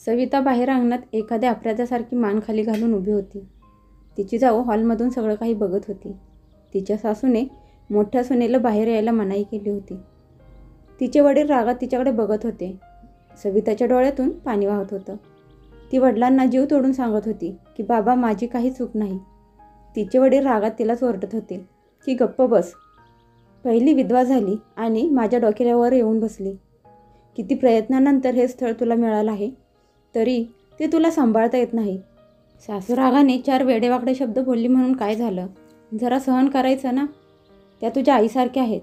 सविता बाहेर अंगणात एखाद्या अपराध्यासारखी मान खाली घालून उभी होती. तिची जाऊ हॉलमधून सगळं काही बघत होती. तिच्या सासूने मोठ्या सुनेला बाहेर यायला मनाई केली होती. तिचे वडील रागात तिच्याकडे बघत होते. सविताच्या डोळ्यातून पाणी वाहत होतं. ती वडिलांना जीव तोडून सांगत होती की बाबा, माझी काही चूक नाही. तिचे वडील रागात तिलाच ओरडत होते की गप्प बस. पहिली विधवा झाली आणि माझ्या डोक्यावर येऊन बसली. किती प्रयत्नानंतर हे स्थळ तुला मिळालं आहे, तरी ते तुला सांभाळता येत नाही. सासू रागाने 4 वेडेवाकडे शब्द बोलली म्हणून काय झालं? जरा सहन करायचं ना. त्या तुझ्या आईसारख्या आहेत.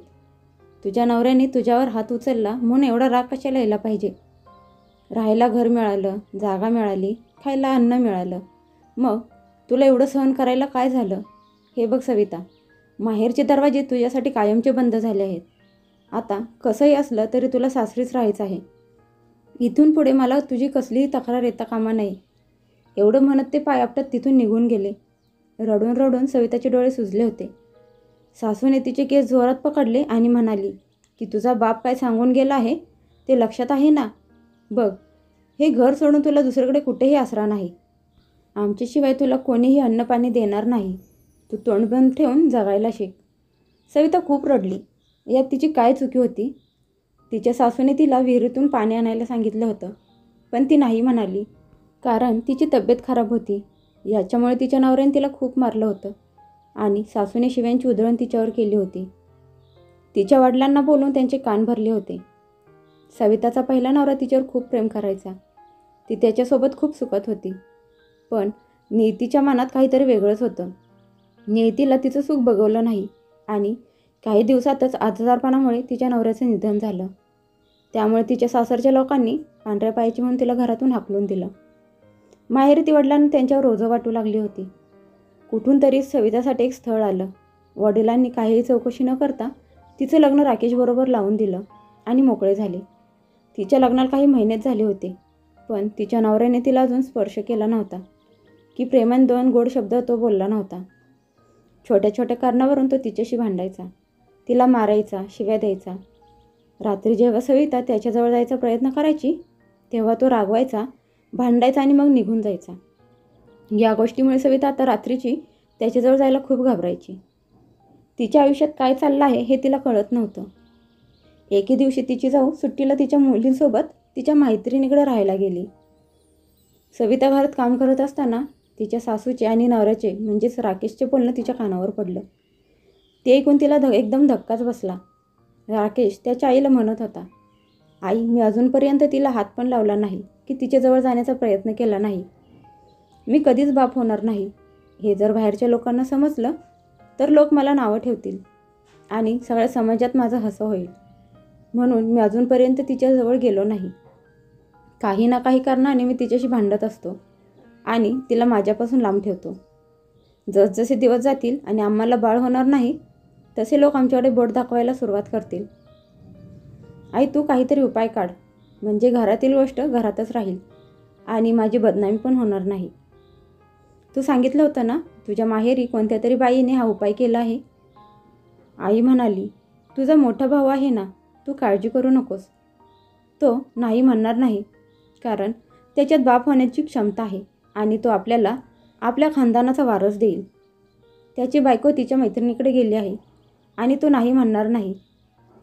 तुझ्या नवऱ्याने तुझ्यावर हात उचलला म्हणून एवढा राग कशाला यायला पाहिजे? राहायला घर मिळालं, जागा मिळाली, खायला अन्न मिळालं, मग तुला एवढं सहन करायला काय झालं? हे बघ सविता, माहेरचे दरवाजे तुझ्यासाठी कायमचे बंद झाले आहेत. आता कसंही असलं तरी तुला सासरीच राहायचं आहे. इथून पुढे मला तुझी कसलीही तक्रार येता कामा नाही. एवढं म्हणत ते पाय आपटत तिथून निघून गेले. रडून रडून सविताचे डोळे सुजले होते. सासूने तिचे केस जोरात पकडले आणि म्हणाली की तुझा बाप काय सांगून गेला आहे ते लक्षात आहे ना? बघ, हे घर सोडून तुला दुसरीकडे कुठेही आसरा नाही. आमच्याशिवाय तुला कोणीही अन्नपाणी देणार नाही. तू तोंड बंद ठेवून जगायला शिक. सविता खूप रडली. यात तिची काय चुकी होती? तिच्या सासूने तिला विहिरीतून पाणी आणायला सांगितलं होतं, पण ती नाही म्हणाली, कारण तिची तब्येत खराब होती. याच्यामुळे तिच्या नवऱ्याने तिला खूप मारलं होतं आणि सासूने शिव्यांची उधळण तिच्यावर केली होती. तिच्या वडिलांना बोलून त्यांचे कान भरले होते. सविताचा पहिला नवरा तिच्यावर खूप प्रेम करायचा. ती त्याच्यासोबत खूप सुखत होती. पण नियतीच्या मनात काहीतरी वेगळंच होतं. नियतीला तिचं सुख बघवलं नाही आणि काही दिवसातच आजारपणामुळे तिच्या नवऱ्याचं निधन झालं. त्यामुळे तिच्या सासरच्या लोकांनी पांढऱ्या पायाची म्हणून तिला घरातून हाकलून दिलं. माहेरी ती वडिलांना त्यांच्यावर ओझं वाटू लागली होती. कुठून तरी सवितासाठी एक स्थळ आलं. वडिलांनी काहीही चौकशी न करता तिचं लग्न राकेशबरोबर लावून दिलं आणि मोकळे झाले. तिच्या लग्नाला काही महिनेच झाले होते, पण तिच्या नवऱ्याने तिला अजून स्पर्श केला नव्हता की प्रेमाने 2 गोड शब्द तो बोलला नव्हता. छोट्या छोट्या कारणावरून तो तिच्याशी भांडायचा, तिला मारायचा, शिव्या द्यायचा. रात्री जेव्हा सविता त्याच्याजवळ जायचा प्रयत्न करायची तेव्हा तो रागवायचा, भांडायचा आणि मग निघून जायचा. या गोष्टीमुळे सविता आता रात्रीची त्याच्याजवळ जायला खूप घाबरायची. तिच्या आयुष्यात काय चाललं आहे हे तिला कळत नव्हतं. एके दिवशी तिची जाऊ सुट्टीला तिच्या मुलींसोबत तिच्या मैत्रिणीकडे राहायला गेली. सविता घरात काम करत असताना तिच्या सासूचे आणि नवऱ्याचे म्हणजेच राकेशचे बोलणं तिच्या कानावर पडलं. ते ऐकून तिला एकदम धक्काच बसला. राकेश त्याच्या आईला म्हणत होता, आई, मी अजूनपर्यंत तिला हात पण लावला नाही की तिच्याजवळ जाण्याचा प्रयत्न केला नाही. मी कधीच बाप होणार नाही. हे जर बाहेरच्या लोकांना समजलं तर लोक मला नावं ठेवतील आणि सगळ्या समाजात माझं हसं होईल. म्हणून मी अजूनपर्यंत तिच्याजवळ गेलो नाही. काही ना काही कारणाने मी तिच्याशी भांडत असतो आणि तिला माझ्यापासून लांब ठेवतो. जसजसे दिवस जातील आणि आम्हाला बाळ होणार नाही तसे लोक आमच्याकडे बोट दाखवायला सुरुवात करतील. आई, तू काहीतरी उपाय काढ, म्हणजे घरातील गोष्ट घरातच राहील आणि माझी बदनामी पण होणार नाही. तू सांगितलं होतं ना तुझ्या माहेरी कोणत्या तरी बाईने हा उपाय केला आहे. आई म्हणाली, तुझा मोठा भाऊ आहे ना, तू काळजी करू नकोस. तो नाही म्हणणार नाही, कारण त्याच्यात बाप होण्याची क्षमता आहे आणि तो आपल्याला आपल्या खानदानाचा वारस देईल. त्याची बायको तिच्या मैत्रिणीकडे गेली आहे आणि तो नाही म्हणणार नाही.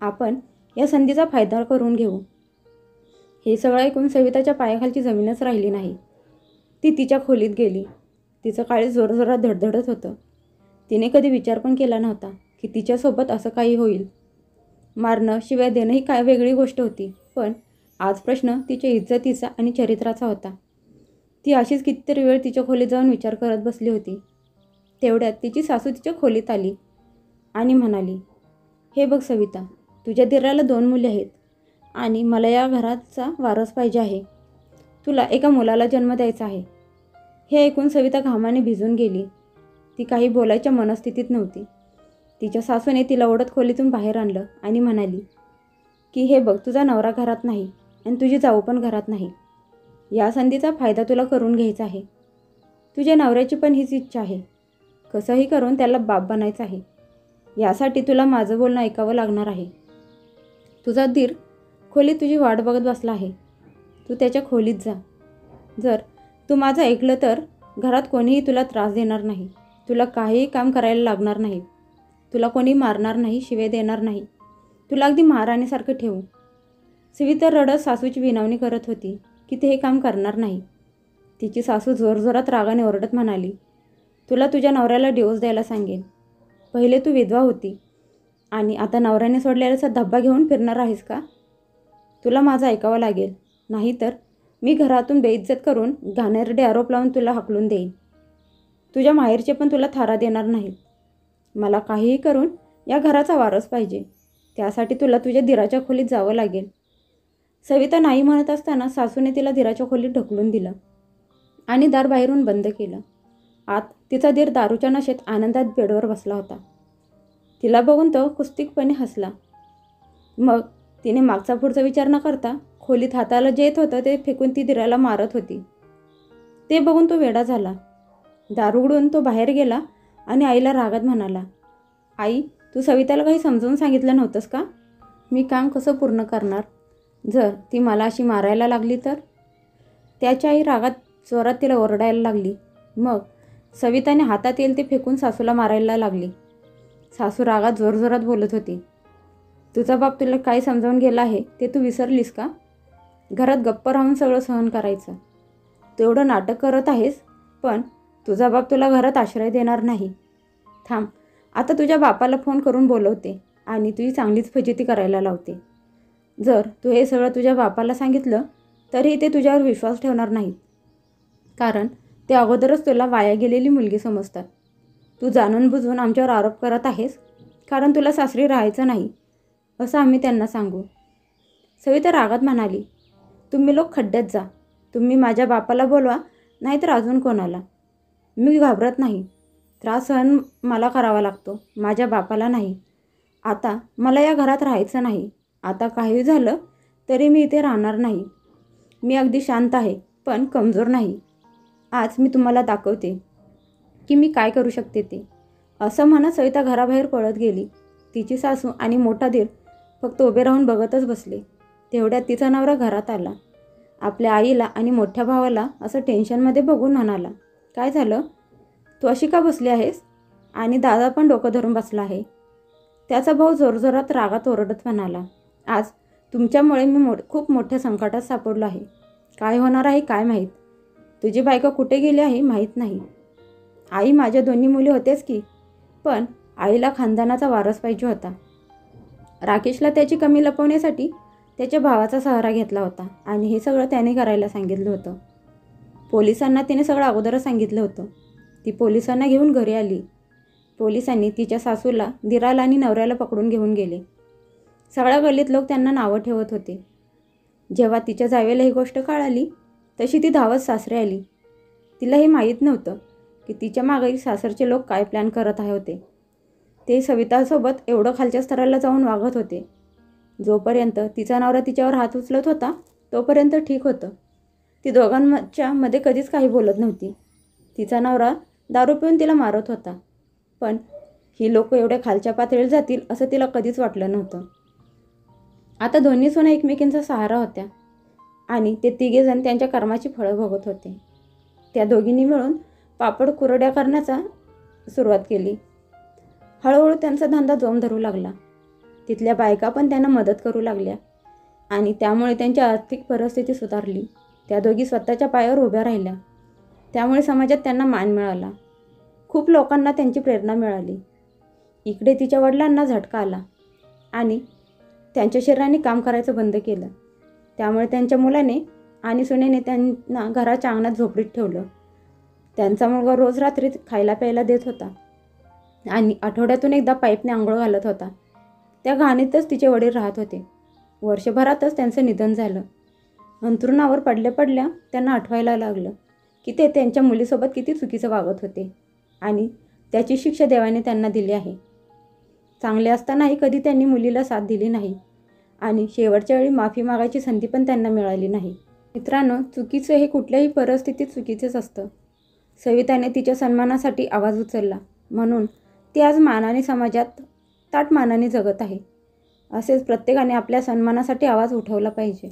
आपण या संधीचा फायदा करून घेऊ. हे सगळं ऐकून सविताच्या पायाखालची जमीनच राहिली नाही. ती तिच्या खोलीत गेली. तिचं काळीज जोरजोरात धडधडत होतं. तिने कधी विचार पण केला नव्हता की तिच्यासोबत असं काही होईल. मारणं, शिव्या देणं ही काय वेगळी गोष्ट होती, पण आज प्रश्न तिच्या इज्जतीचा आणि चरित्राचा होता. ती अशीच कितीतरी वेळ तिच्या खोलीत जाऊन विचार करत बसली होती. तेवढ्यात तिची सासू तिच्या खोलीत आली आणि म्हणाली, हे बघ सविता, तुझ्या दिराला 2 मुले आहेत आणि मला या घराचा वारस पाहिजे आहे. तुला एका मुलाला जन्म द्यायचा आहे. हे ऐकून सविता घामाने भिजून गेली. ती काही बोलायच्या मनस्थितीत नव्हती. तिच्या सासूने तिला ओढत खोलीतून बाहेर आणलं आणि म्हणाली की हे बघ, तुझा नवरा घरात नाही आणि तुझी जाऊ पण घरात नाही. या संधीचा फायदा तुला करून घ्यायचा आहे. तुझ्या नवऱ्याची पण हीच इच्छा आहे. कसंही करून त्याला बाप बनायचं आहे. यासाठी तुला माझं बोलणं ऐकावं लागणार आहे. तुझा दीर खोलीत तुझी वाट बघत बसला आहे. तू त्याच्या खोलीत जा जर तू माझं ऐकलं तर घरात कोणीही तुला त्रास देणार नाही, तुला काहीही काम करायला लागणार नाही, तुला कोणी मारणार नाही, शिवे देणार नाही, तुला अगदी महाराणीसारखं ठेवू. सविता रडत सासूची विनवणी करत होती की ते हे काम करणार नाही. तिची सासू जोरजोरात रागाने ओरडत म्हणाली, तुला तुझ्या नवऱ्याला डिवोर्स द्यायला सांगेन. पहिले तू विधवा होती आणि आता नवऱ्याने सोडलेल्याचा धब्बा घेऊन फिरणार आहेस का? तुला माझं ऐकावं लागेल, नाहीतर मी घरातून बेइज्जत करून घाणेरडे आरोप लावून तुला हाकलून देईन. तुझ्या माहेरचे पण तुला थारा देणार नाहीत. मला काहीही करून या घराचा वारस पाहिजे. त्यासाठी तुला तुझ्या दिराच्या खोलीत जावं लागेल. सविता नाही म्हणत असताना सासूने तिला दिराच्या खोलीत ढकलून दिलं आणि दार बाहेरून बंद केलं. आत तिचा दीर दारूच्या नशेत आनंदात बेडवर बसला होता. तिला बघून तो कुस्तिकपणे हसला. मग तिने मागचा पुढचा विचार न करता खोलीत हाताला जे येत होतं ते फेकून ती दिराला मारत होती. ते बघून तो वेडा झाला. दार उघडून तो बाहेर गेला आणि आईला रागात म्हणाला, आई, तू सविताला काही समजावून सांगितलं नव्हतंस का? मी काम कसं पूर्ण करणार जर ती मला अशी मारायला लागली तर? त्याची आई रागात जोरात तिला ओरडायला लागली. मग सविताने हातात येईल ते फेकून सासूला मारायला लागली. सासू रागात जोरजोरात बोलत होती, तुझा बाप तुला काय समजावून गेला आहे ते तू विसरलीस का? घरात गप्प राहून सगळं सहन करायचं. तू एवढं नाटक करत आहेस, पण तुझा बाप तुला घरात आश्रय देणार नाही. थांब, आता तुझ्या बापाला फोन करून बोलवते आणि तुझी चांगलीच फजिती करायला लावते. जर तू हे सगळं तुझ्या बापाला सांगितलं तरी ते तुझ्यावर विश्वास ठेवणार नाहीत, कारण ते अगोदरच तुला वाया गेलेली मुलगी समजतात. तू जाणून बुजून आमच्यावर आरोप करत आहेस कारण तुला सासरी राहायचं नाही असं आम्ही त्यांना सांगू. सविता रागात म्हणाली, तुम्ही लोक खड्ड्यात जा. तुम्ही माझ्या बापाला बोलवा, नाहीतर अजून कोणाला. मी घाबरत नाही. त्रास सहन मला करावा लागतो, माझ्या बापाला नाही. आता मला या घरात राहायचं नाही. आता काही झालं तरी मी इथे राहणार नाही. मी अगदी शांत आहे, पण कमजोर नाही. आज मी तुम्हाला दाखवते की मी काय करू शकते ते. असं म्हणत सविता घराबाहेर पळत गेली. तिची सासू आणि मोठा दीर फक्त उभे राहून बघतच बसले. तेवढ्यात तिचा नवरा घरात आला. आपल्या आईला आणि मोठ्या भावाला असं टेन्शनमध्ये बघून म्हणाला, काय झालं? तू अशी का बसली आहेस? आणि दादा पण डोकं धरून बसला आहे. त्याचा भाऊ जोरजोरात रागात ओरडत म्हणाला, आज तुमच्यामुळे मी खूप मोठ्या संकटात सापडलो आहे. काय होणार आहे काय माहीत. तुझी बायको कुठे गेली आहे माहीत नाही. आई, माझ्या दोन्ही मुली होतेच की, पण आईला खानदानाचा वारस पाहिजे होता. राकेशला त्याची कमी लपवण्यासाठी त्याच्या भावाचा सहारा घेतला होता आणि हे सगळं त्याने करायला सांगितलं होतं. पोलिसांना तिने सगळं अगोदरच सांगितलं होतं. ती पोलिसांना घेऊन घरी आली. पोलिसांनी तिच्या सासूला, दिराला आणि नवऱ्याला पकडून घेऊन गेले. सगळ्या गल्लीत लोक त्यांना नावं ठेवत होते. जेव्हा तिच्या जावेला ही गोष्ट कळाली तशी ती धावत सासरे आली. तिला हे माहीत नव्हतं की तिच्या मागे सासरचे लोक काय प्लॅन करत होते. ते सवितासोबत एवढं खालच्या स्तराला जाऊन वागत होते. जोपर्यंत तिचा नवरा तिच्यावर हात उचलत होता तोपर्यंत ठीक होतं. ती दोघांच्या मध्ये कधीच काही बोलत नव्हती. तिचा नवरा दारू पिऊन तिला मारत होता, पण ही लोक एवढ्या खालच्या पातळीवर जातील असं तिला कधीच वाटलं नव्हतं. आता दोन्ही सुना एकमेकींचा सहारा होत्या आणि ते तिघेजण त्यांच्या कर्माची फळं भोगत होते. त्या दोघींनी मिळून पापड कुरड्या करण्याचा सुरुवात केली. हळूहळू त्यांचा धंदा जोम धरू लागला. तिथल्या बायका पण त्यांना मदत करू लागल्या आणि त्यामुळे त्यांची आर्थिक परिस्थिती सुधारली. त्या दोघी स्वतःच्या पायावर उभ्या राहिल्या. त्यामुळे समाजात त्यांना मान मिळाला. खूप लोकांना त्यांची प्रेरणा मिळाली. इकडे तिच्या वडिलांना झटका आला आणि त्यांच्या शरीराने काम करायचं बंद केलं. त्यामुळे त्यांच्या मुलाने आणि सुनेने त्यांना घराच्या अंगणात झोपडीत ठेवलं. त्यांचा मुलगा रोज रात्री खायला प्यायला देत होता आणि आठवड्यातून एकदा पाईपने आंघोळ घालत होता. त्या घाणीतच तिचे वडील राहत होते. वर्षभरातच त्यांचं निधन झालं. अंथरुणावर पडल्या पडल्या त्यांना आठवायला लागलं की ते त्यांच्या मुलीसोबत किती चुकीचं वागत होते आणि त्याची शिक्षा देवाने त्यांना दिली आहे. चांगले असतानाही कधी त्यांनी मुलीला साथ दिली नाही आणि शेवटच्या वेळी माफी मागायची संधी पण त्यांना मिळाली नाही. मित्रांनो, चुकीचं हे कुठल्याही परिस्थितीत चुकीचेच असतं. सविताने तिच्या सन्मानासाठी आवाज उचलला म्हणून ती आज मानाने समाजात ताट मानाने जगत आहे. असेच प्रत्येकाने आपल्या सन्मानासाठी आवाज उठवला पाहिजे.